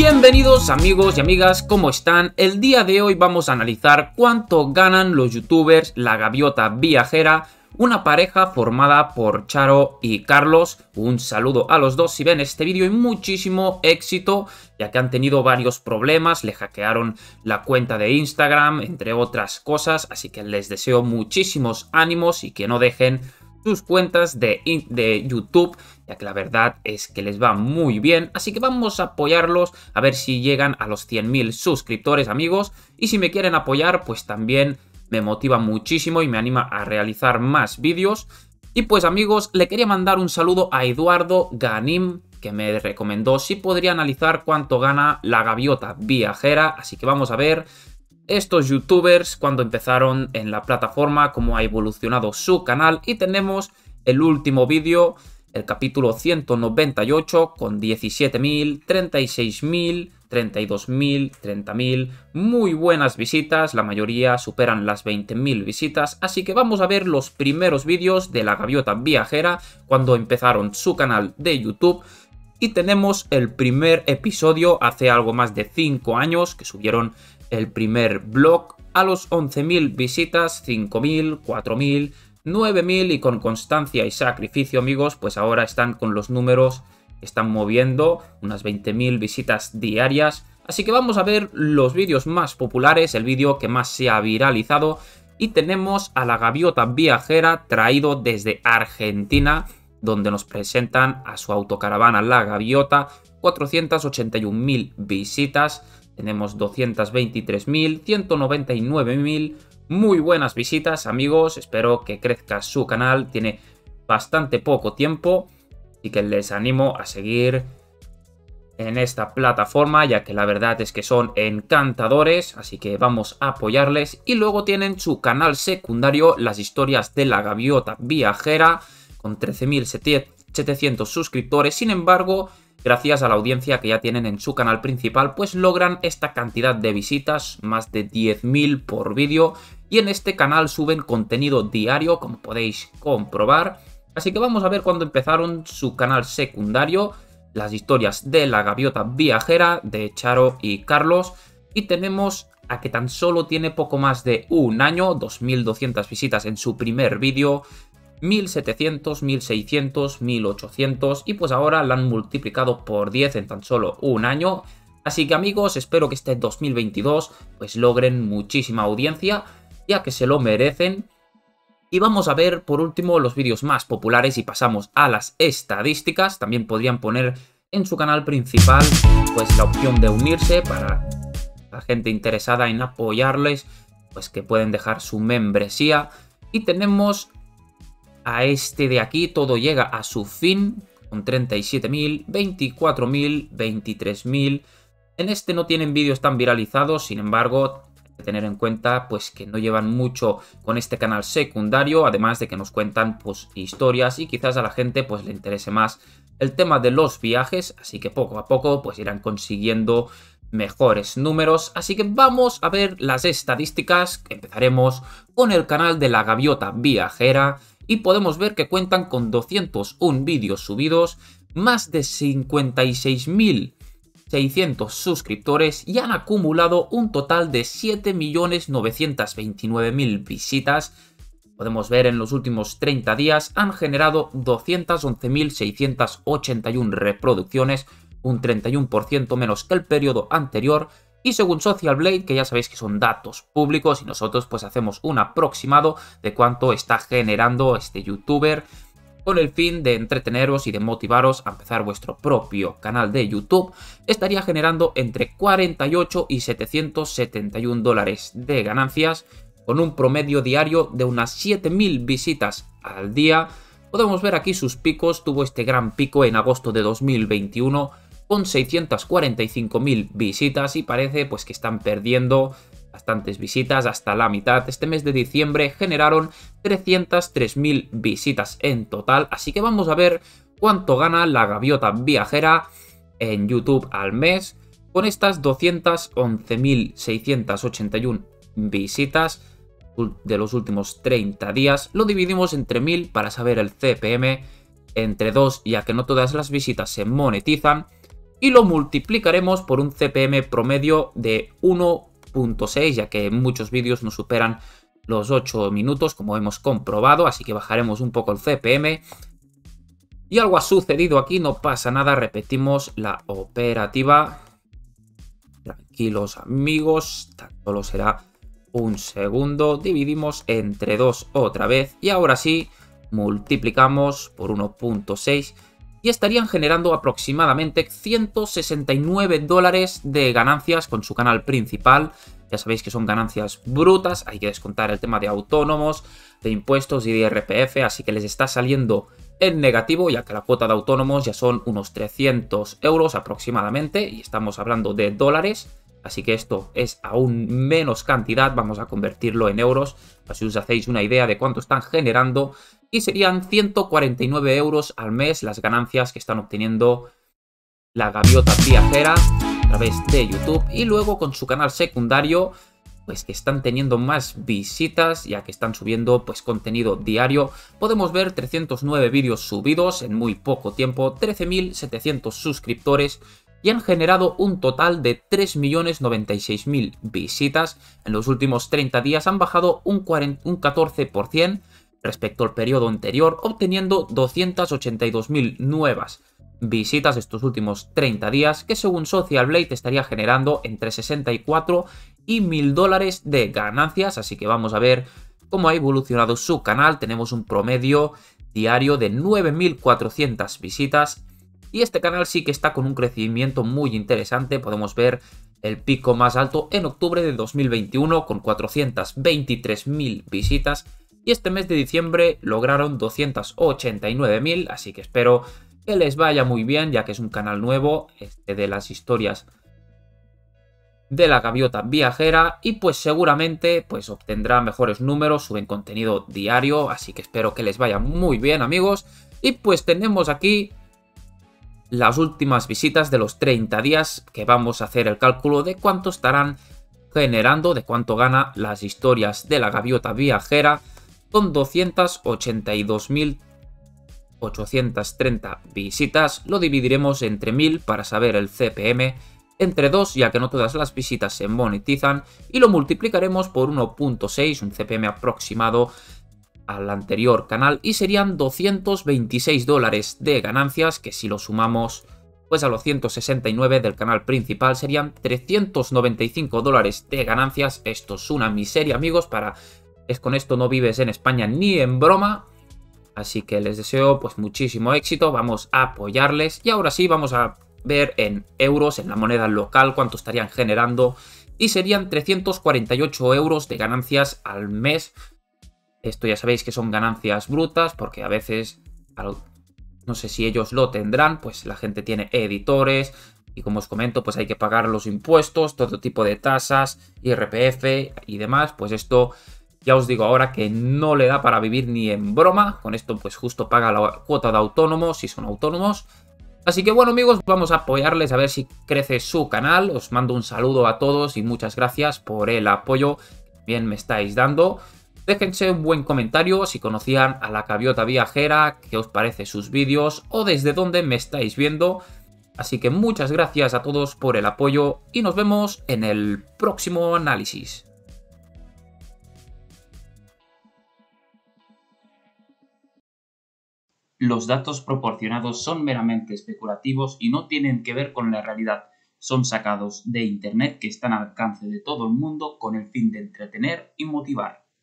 Bienvenidos amigos y amigas, ¿cómo están? El día de hoy vamos a analizar cuánto ganan los youtubers La Gaviota Viajera, una pareja formada por Charo y Carlos. Un saludo a los dos si ven este vídeo y muchísimo éxito, ya que han tenido varios problemas, le hackearon la cuenta de Instagram, entre otras cosas, así que les deseo muchísimos ánimos y que no dejen sus cuentas de YouTube, ya que la verdad es que les va muy bien, así que vamos a apoyarlos a ver si llegan a los 100.000 suscriptores, amigos, y si me quieren apoyar, pues también me motiva muchísimo y me anima a realizar más vídeos. Y pues amigos, le quería mandar un saludo a Eduardo Ganim, que me recomendó si podría analizar cuánto gana La Gaviota Viajera, así que vamos a ver estos youtubers cuando empezaron en la plataforma, cómo ha evolucionado su canal. Y tenemos el último vídeo, el capítulo 198, con 17.000, 36.000, 32.000, 30.000, muy buenas visitas, la mayoría superan las 20.000 visitas, así que vamos a ver los primeros vídeos de La Gaviota Viajera cuando empezaron su canal de YouTube. Y tenemos el primer episodio hace algo más de 5 años que subieron el primer vlog a los 11.000 visitas, 5.000, 4.000, 9.000 y con constancia y sacrificio, amigos, pues ahora están con los números que están moviendo, unas 20.000 visitas diarias. Así que vamos a ver los vídeos más populares, el vídeo que más se ha viralizado. Y tenemos a La Gaviota Viajera traído desde Argentina, donde nos presentan a su autocaravana La Gaviota, 481.000 visitas. Tenemos 223.000, 199.000, muy buenas visitas, amigos. Espero que crezca su canal, tiene bastante poco tiempo y que les animo a seguir en esta plataforma, ya que la verdad es que son encantadores, así que vamos a apoyarles. Y luego tienen su canal secundario, Las Historias de La Gaviota Viajera, con 13.700 suscriptores. Sin embargo, gracias a la audiencia que ya tienen en su canal principal, pues logran esta cantidad de visitas, más de 10.000 por vídeo. Y en este canal suben contenido diario, como podéis comprobar. Así que vamos a ver cuándo empezaron su canal secundario, Las Historias de La Gaviota Viajera, de Charo y Carlos. Y tenemos a que tan solo tiene poco más de un año, 2.200 visitas en su primer vídeo, 1.700, 1.600, 1.800 y pues ahora la han multiplicado por 10 en tan solo un año. Así que amigos, espero que este 2022 pues logren muchísima audiencia, ya que se lo merecen. Y vamos a ver por último los vídeos más populares y pasamos a las estadísticas. También podrían poner en su canal principal pues la opción de unirse para la gente interesada en apoyarles, pues que pueden dejar su membresía. Y tenemos a este de aquí, Todo Llega a Su Fin, con 37.000, 24.000, 23.000. En este no tienen vídeos tan viralizados, sin embargo, hay que tener en cuenta pues que no llevan mucho con este canal secundario, además de que nos cuentan pues historias y quizás a la gente pues le interese más el tema de los viajes, así que poco a poco pues irán consiguiendo mejores números. Así que vamos a ver las estadísticas. Empezaremos con el canal de La Gaviota Viajera. Y podemos ver que cuentan con 201 vídeos subidos, más de 56.600 suscriptores y han acumulado un total de 7.929.000 visitas. Podemos ver en los últimos 30 días han generado 211.681 reproducciones, un 31% menos que el periodo anterior. Y según Social Blade, que ya sabéis que son datos públicos y nosotros pues hacemos un aproximado de cuánto está generando este youtuber, con el fin de entreteneros y de motivaros a empezar vuestro propio canal de YouTube, estaría generando entre 48 y 771 dólares de ganancias, con un promedio diario de unas 7.000 visitas al día. Podemos ver aquí sus picos, tuvo este gran pico en agosto de 2021, con 645.000 visitas y parece pues que están perdiendo bastantes visitas, hasta la mitad. Este mes de diciembre generaron 303.000 visitas en total, así que vamos a ver cuánto gana La Gaviota Viajera en YouTube al mes con estas 211.681 visitas de los últimos 30 días. Lo dividimos entre 1000 para saber el CPM, entre 2 ya que no todas las visitas se monetizan. y lo multiplicaremos por un CPM promedio de 1.6, ya que muchos vídeos no superan los 8 minutos, como hemos comprobado, así que bajaremos un poco el CPM. Y algo ha sucedido aquí, no pasa nada, repetimos la operativa. Tranquilos amigos, tan solo será un segundo, dividimos entre 2 otra vez y ahora sí, multiplicamos por 1.6 y estarían generando aproximadamente 169 dólares de ganancias con su canal principal. Ya sabéis que son ganancias brutas, hay que descontar el tema de autónomos, de impuestos y de IRPF, así que les está saliendo en negativo, ya que la cuota de autónomos ya son unos 300 euros aproximadamente, y estamos hablando de dólares, así que esto es aún menos cantidad, vamos a convertirlo en euros, así os hacéis una idea de cuánto están generando, y serían 149 euros al mes las ganancias que están obteniendo la gaviota viajera a través de YouTube, y luego con su canal secundario pues que están teniendo más visitas, ya que están subiendo pues contenido diario. Podemos ver 309 vídeos subidos en muy poco tiempo, 13.700 suscriptores y han generado un total de 3.096.000 visitas. En los últimos 30 días han bajado un 14% respecto al periodo anterior, obteniendo 282.000 nuevas visitas estos últimos 30 días, que según Social Blade estaría generando entre 64 y 1.000 dólares de ganancias, así que vamos a ver cómo ha evolucionado su canal. Tenemos un promedio diario de 9.400 visitas y este canal sí que está con un crecimiento muy interesante. Podemos ver el pico más alto en octubre de 2021 con 423.000 visitas y este mes de diciembre lograron 289.000, así que espero que les vaya muy bien, ya que es un canal nuevo, de las historias de la gaviota viajera, y pues seguramente pues obtendrá mejores números, suben contenido diario, así que espero que les vaya muy bien amigos. Y pues tenemos aquí las últimas visitas de los 30 días, que vamos a hacer el cálculo de cuánto estarán generando, de cuánto gana las historias de la gaviota viajera, con 282.830 visitas. Lo dividiremos entre 1000 para saber el CPM, entre 2 ya que no todas las visitas se monetizan, y lo multiplicaremos por 1.6, un CPM aproximado al anterior canal, y serían 226 dólares de ganancias, que si lo sumamos pues a los 169 del canal principal serían 395 dólares de ganancias. Esto es una miseria amigos, con esto no vives en España ni en broma. Así que les deseo pues muchísimo éxito, vamos a apoyarles y ahora sí vamos a ver en euros, en la moneda local, cuánto estarían generando y serían 348 euros de ganancias al mes. Esto ya sabéis que son ganancias brutas porque a veces, no sé si ellos lo tendrán, pues la gente tiene editores y como os comento pues hay que pagar los impuestos, todo tipo de tasas, IRPF y demás, pues esto... Ya os digo ahora que no le da para vivir ni en broma. Con esto pues justo paga la cuota de autónomos si son autónomos. Así que bueno amigos, vamos a apoyarles a ver si crece su canal. Os mando un saludo a todos y muchas gracias por el apoyo que también me estáis dando. Déjense un buen comentario si conocían a la gaviota viajera, qué os parece sus vídeos o desde dónde me estáis viendo. Así que muchas gracias a todos por el apoyo y nos vemos en el próximo análisis. Los datos proporcionados son meramente especulativos y no tienen que ver con la realidad. Son sacados de Internet que están al alcance de todo el mundo con el fin de entretener y motivar.